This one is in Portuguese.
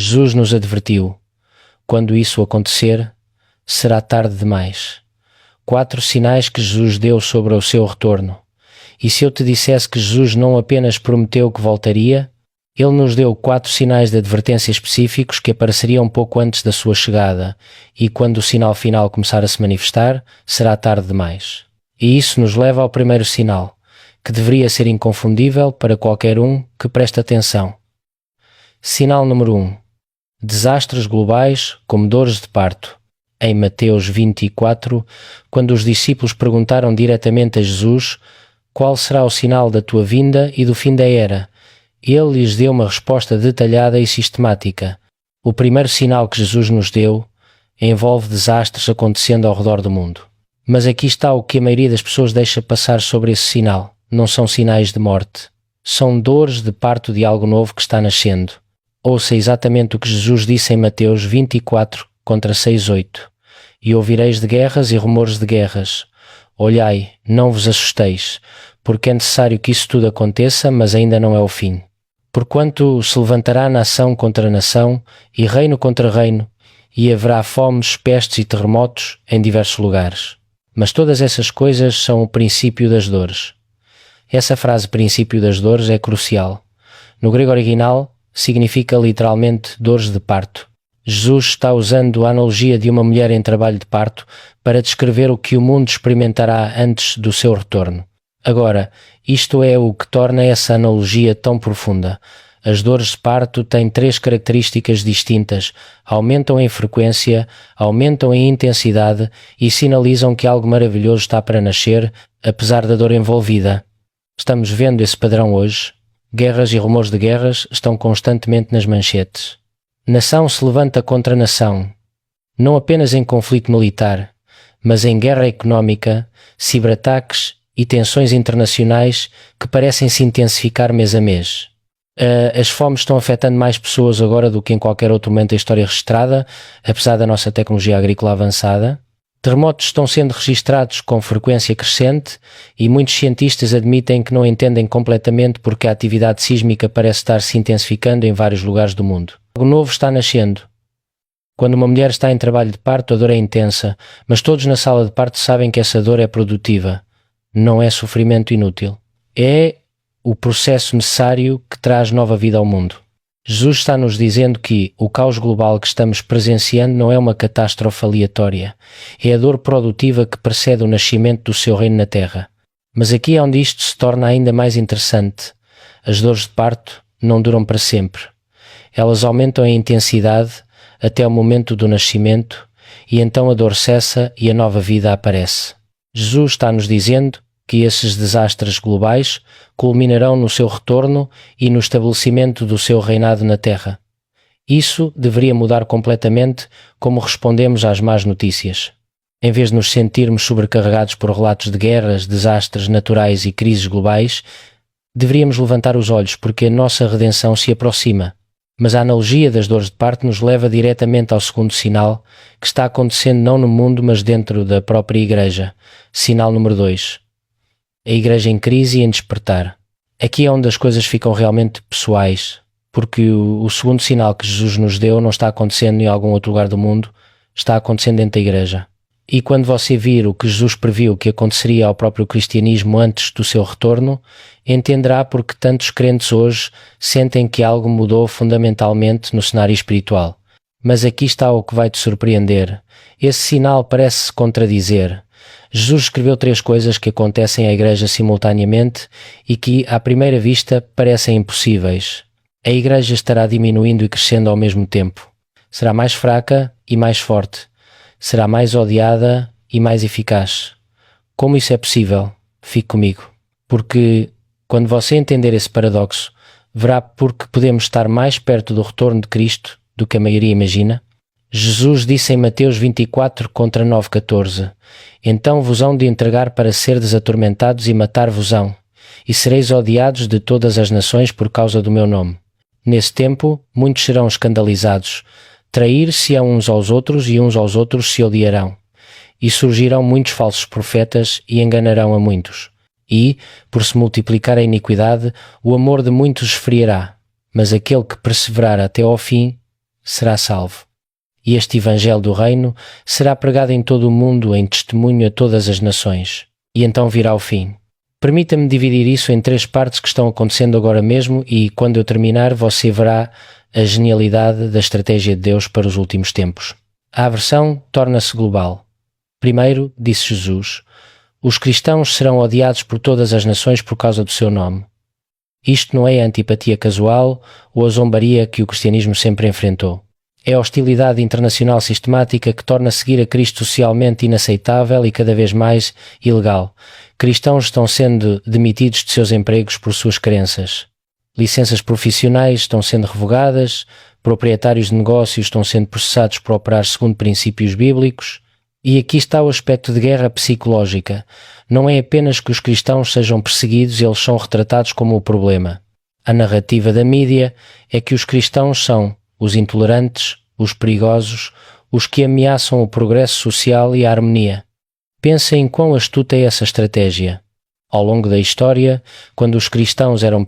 Jesus nos advertiu: quando isso acontecer, será tarde demais. 4 sinais que Jesus deu sobre o seu retorno. E se eu te dissesse que Jesus não apenas prometeu que voltaria, ele nos deu 4 sinais de advertência específicos que apareceriam pouco antes da sua chegada, e quando o sinal final começar a se manifestar, será tarde demais. E isso nos leva ao primeiro sinal, que deveria ser inconfundível para qualquer um que preste atenção. Sinal número 1. Desastres globais como dores de parto. Em Mateus 24, quando os discípulos perguntaram diretamente a Jesus qual será o sinal da tua vinda e do fim da era, ele lhes deu uma resposta detalhada e sistemática. O primeiro sinal que Jesus nos deu envolve desastres acontecendo ao redor do mundo. Mas aqui está o que a maioria das pessoas deixa passar sobre esse sinal. Não são sinais de morte. São dores de parto de algo novo que está nascendo. Ouça exatamente o que Jesus disse em Mateus 24, contra 6:8. E ouvireis de guerras e rumores de guerras. Olhai, não vos assusteis, porque é necessário que isso tudo aconteça, mas ainda não é o fim. Porquanto se levantará nação contra nação e reino contra reino, e haverá fomes, pestes e terremotos em diversos lugares. Mas todas essas coisas são o princípio das dores. Essa frase princípio das dores é crucial. No grego original, significa literalmente dores de parto. Jesus está usando a analogia de uma mulher em trabalho de parto para descrever o que o mundo experimentará antes do seu retorno. Agora, isto é o que torna essa analogia tão profunda. As dores de parto têm 3 características distintas, aumentam em frequência, aumentam em intensidade e sinalizam que algo maravilhoso está para nascer, apesar da dor envolvida. Estamos vendo esse padrão hoje. Guerras e rumores de guerras estão constantemente nas manchetes. Nação se levanta contra nação, não apenas em conflito militar, mas em guerra económica, ciberataques e tensões internacionais que parecem se intensificar mês a mês. As fomes estão afetando mais pessoas agora do que em qualquer outro momento da história registrada, apesar da nossa tecnologia agrícola avançada. Terremotos estão sendo registrados com frequência crescente e muitos cientistas admitem que não entendem completamente porque a atividade sísmica parece estar se intensificando em vários lugares do mundo. Algo novo está nascendo. Quando uma mulher está em trabalho de parto, a dor é intensa, mas todos na sala de parto sabem que essa dor é produtiva. Não é sofrimento inútil. É o processo necessário que traz nova vida ao mundo. Jesus está-nos dizendo que o caos global que estamos presenciando não é uma catástrofe aleatória. É a dor produtiva que precede o nascimento do seu reino na Terra. Mas aqui é onde isto se torna ainda mais interessante. As dores de parto não duram para sempre. Elas aumentam em intensidade até o momento do nascimento e então a dor cessa e a nova vida aparece. Jesus está-nos dizendo que esses desastres globais culminarão no seu retorno e no estabelecimento do seu reinado na Terra. Isso deveria mudar completamente como respondemos às más notícias. Em vez de nos sentirmos sobrecarregados por relatos de guerras, desastres naturais e crises globais, deveríamos levantar os olhos porque a nossa redenção se aproxima. Mas a analogia das dores de parto nos leva diretamente ao segundo sinal que está acontecendo não no mundo mas dentro da própria Igreja. Sinal número 2. A Igreja em crise e em despertar. Aqui é onde as coisas ficam realmente pessoais, porque o segundo sinal que Jesus nos deu não está acontecendo em algum outro lugar do mundo, está acontecendo dentro da Igreja. E quando você vir o que Jesus previu que aconteceria ao próprio cristianismo antes do seu retorno, entenderá porque tantos crentes hoje sentem que algo mudou fundamentalmente no cenário espiritual. Mas aqui está o que vai te surpreender. Esse sinal parece se contradizer. Jesus escreveu 3 coisas que acontecem à Igreja simultaneamente e que, à primeira vista, parecem impossíveis. A Igreja estará diminuindo e crescendo ao mesmo tempo. Será mais fraca e mais forte. Será mais odiada e mais eficaz. Como isso é possível? Fique comigo. Porque, quando você entender esse paradoxo, verá porque podemos estar mais perto do retorno de Cristo do que a maioria imagina. Jesus disse em Mateus 24, contra 9:14, então vos hão de entregar para serdes atormentados e matar-vos-ão, e sereis odiados de todas as nações por causa do meu nome. Nesse tempo, muitos serão escandalizados, trair-se-ão uns aos outros e uns aos outros se odiarão. E surgirão muitos falsos profetas e enganarão a muitos. E, por se multiplicar a iniquidade, o amor de muitos esfriará, mas aquele que perseverar até ao fim será salvo. E este Evangelho do Reino será pregado em todo o mundo em testemunho a todas as nações. E então virá o fim. Permita-me dividir isso em 3 partes que estão acontecendo agora mesmo e, quando eu terminar, você verá a genialidade da estratégia de Deus para os últimos tempos. A aversão torna-se global. Primeiro, disse Jesus, os cristãos serão odiados por todas as nações por causa do seu nome. Isto não é a antipatia casual ou a zombaria que o cristianismo sempre enfrentou. É a hostilidade internacional sistemática que torna seguir a Cristo socialmente inaceitável e cada vez mais ilegal. Cristãos estão sendo demitidos de seus empregos por suas crenças. Licenças profissionais estão sendo revogadas, proprietários de negócios estão sendo processados por operar segundo princípios bíblicos. E aqui está o aspecto de guerra psicológica. Não é apenas que os cristãos sejam perseguidos, eles são retratados como o problema. A narrativa da mídia é que os cristãos são os intolerantes, os perigosos, os que ameaçam o progresso social e a harmonia. Pensa em quão astuta é essa estratégia. Ao longo da história, quando os cristãos eram